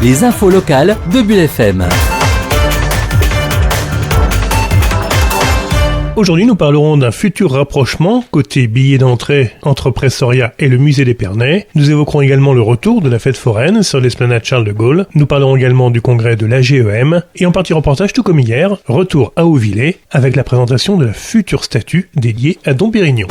les infos locales de Bulle FM. Aujourd'hui, nous parlerons d'un futur rapprochement côté billets d'entrée entre Pressoria et le musée d'Épernay. Nous évoquerons également le retour de la fête foraine sur l'esplanade Charles de Gaulle. Nous parlerons également du congrès de l'AGEM. Et en partie reportage, tout comme hier, retour à Hauvillers avec la présentation de la future statue dédiée à Dom Pérignon.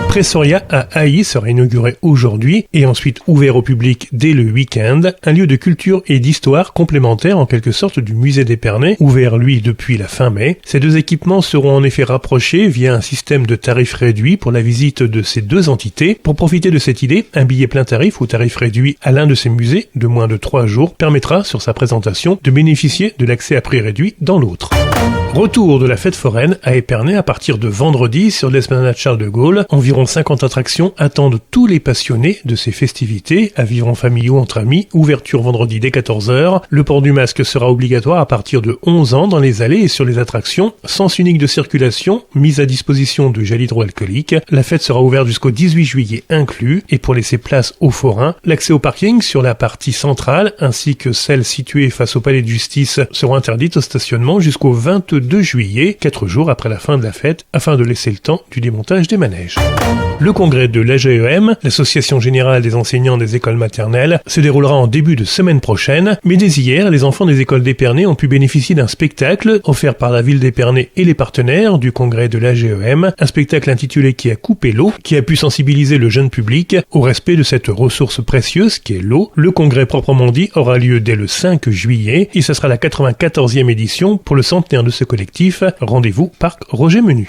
Pressoria à Hailly sera inauguré aujourd'hui et ensuite ouvert au public dès le week-end, un lieu de culture et d'histoire complémentaire en quelque sorte du musée d'Épernay, ouvert lui depuis la fin mai. Ces deux équipements seront en effet rapprochés via un système de tarifs réduits pour la visite de ces deux entités. Pour profiter de cette idée, un billet plein tarif ou tarif réduit à l'un de ces musées de moins de 3 jours permettra sur sa présentation de bénéficier de l'accès à prix réduit dans l'autre. Retour de la fête foraine à Épernay à partir de vendredi sur l'esplanade Charles de Gaulle. Environ 50 attractions attendent tous les passionnés de ces festivités, à vivre en famille ou entre amis. Ouverture vendredi dès 14h. Le port du masque sera obligatoire à partir de 11 ans dans les allées et sur les attractions. Sens unique de circulation, mise à disposition de gel hydroalcoolique. La fête sera ouverte jusqu'au 18 juillet inclus. Et pour laisser place aux forains, l'accès au parking sur la partie centrale ainsi que celle située face au palais de justice seront interdites au stationnement jusqu'au 22 juillet, 4 jours après la fin de la fête, afin de laisser le temps du démontage des manèges. Le congrès de l'AGEM, l'Association Générale des Enseignants des Écoles Maternelles, se déroulera en début de semaine prochaine, mais dès hier, les enfants des écoles d'Épernay ont pu bénéficier d'un spectacle offert par la ville d'Épernay et les partenaires du congrès de l'AGEM, un spectacle intitulé Qui a coupé l'eau, qui a pu sensibiliser le jeune public au respect de cette ressource précieuse qu'est l'eau. Le congrès proprement dit aura lieu dès le 5 juillet et ce sera la 94e édition pour le centenaire de ce collectif. Rendez-vous Parc Roger Menu.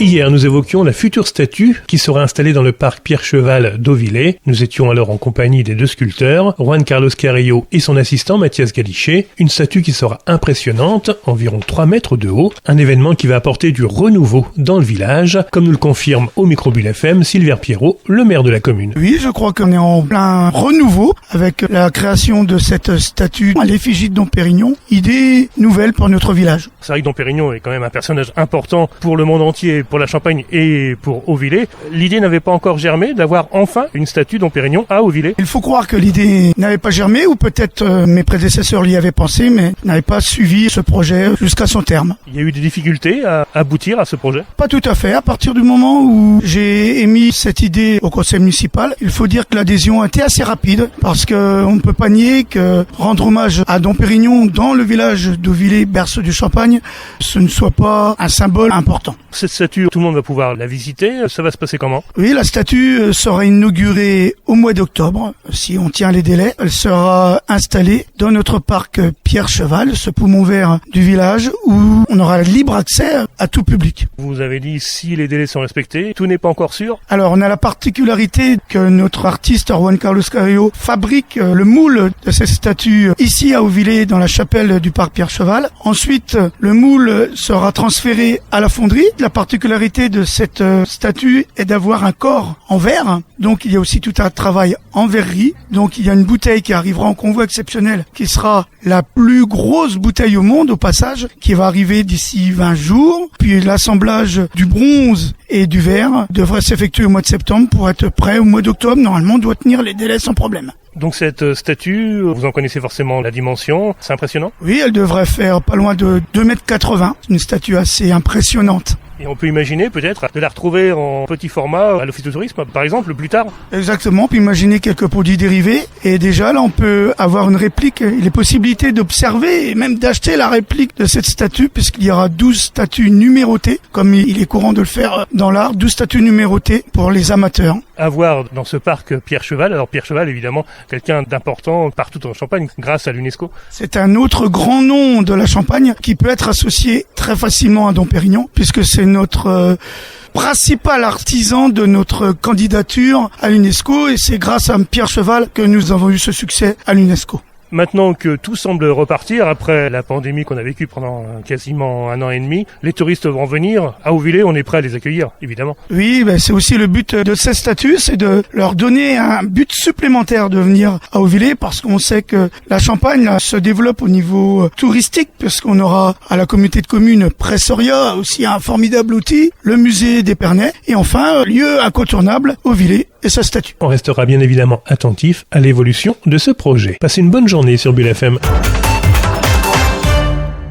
Hier, nous évoquions la future statue qui sera installée dans le parc Pierre-Cheval d'Hauvillers. Nous étions alors en compagnie des deux sculpteurs, Juan Carlos Carrillo et son assistant Mathias Galichet. Une statue qui sera impressionnante, environ 3 mètres de haut. Un événement qui va apporter du renouveau dans le village, comme nous le confirme au micro Bulle FM Sylvain Pierrot, le maire de la commune. Oui, je crois qu'on est en plein renouveau avec la création de cette statue à l'effigie de Dom Pérignon. Idée nouvelle pour notre village. C'est vrai que Dom Pérignon est quand même un personnage important pour le monde entier, pour la Champagne et pour Hauvillers. L'idée n'avait pas encore germé d'avoir enfin une statue Dom Pérignon à Hauvillers. Il faut croire que l'idée n'avait pas germé, ou peut-être mes prédécesseurs l'y avaient pensé, mais n'avaient pas suivi ce projet jusqu'à son terme. Il y a eu des difficultés à aboutir à ce projet? Pas tout à fait. À partir du moment où j'ai émis cette idée au conseil municipal, il faut dire que l'adhésion a été assez rapide, parce qu'on ne peut pas nier que rendre hommage à Dom Pérignon dans le village d'Hauvillers, berceau du Champagne, ce ne soit pas un symbole important. Cette statue, tout le monde va pouvoir la visiter. Ça va se passer comment? Oui, la statue sera inaugurée au mois d'octobre, si on tient les délais. Elle sera installée dans notre parc Pierre-Cheval, ce poumon vert du village, où on aura libre accès à tout public. Vous avez dit si les délais sont respectés, tout n'est pas encore sûr? Alors, on a la particularité que notre artiste Juan Carlos Carrillo fabrique le moule de cette statue ici à Hauvillers, dans la chapelle du parc Pierre-Cheval. Ensuite, le moule sera transféré à la fonderie. La particularité de cette statue est d'avoir un corps en verre. Donc il y a aussi tout un travail en verrerie. Donc il y a une bouteille qui arrivera en convoi exceptionnel, qui sera la plus grosse bouteille au monde au passage, qui va arriver d'ici 20 jours. Puis l'assemblage du bronze et du verre devrait s'effectuer au mois de septembre pour être prêt au mois d'octobre. Normalement, on doit tenir les délais sans problème. Donc cette statue, vous en connaissez forcément la dimension, c'est impressionnant? Oui, elle devrait faire pas loin de 2,80 m. C'est une statue assez impressionnante. Et on peut imaginer peut-être de la retrouver en petit format à l'office de tourisme, par exemple, plus tard. Exactement, on peut imaginer quelques produits dérivés. Et déjà là, on peut avoir une réplique. Il est possibilité d'observer et même d'acheter la réplique de cette statue, puisqu'il y aura 12 statues numérotées, comme il est courant de le faire dans l'art, 12 statues numérotées pour les amateurs. À voir dans ce parc Pierre-Cheval. Alors Pierre-Cheval, évidemment, quelqu'un d'important partout en Champagne, grâce à l'UNESCO. C'est un autre grand nom de la Champagne qui peut être associé très facilement à Dom Pérignon, puisque c'est notre principal artisan de notre candidature à l'UNESCO, et c'est grâce à Pierre-Cheval que nous avons eu ce succès à l'UNESCO. Maintenant que tout semble repartir, après la pandémie qu'on a vécue pendant quasiment 1 an et demi, les touristes vont venir. À Hauvillers, on est prêt à les accueillir, évidemment. Oui, c'est aussi le but de cette statue, c'est de leur donner un but supplémentaire de venir à Hauvillers, parce qu'on sait que la Champagne là, se développe au niveau touristique, puisqu'on aura à la communauté de communes Pressoria aussi un formidable outil, le musée d'Épernay, et enfin, lieu incontournable, Hauvillers, et sa statue. On restera bien évidemment attentif à l'évolution de ce projet. Passez une bonne journée sur Bulle FM.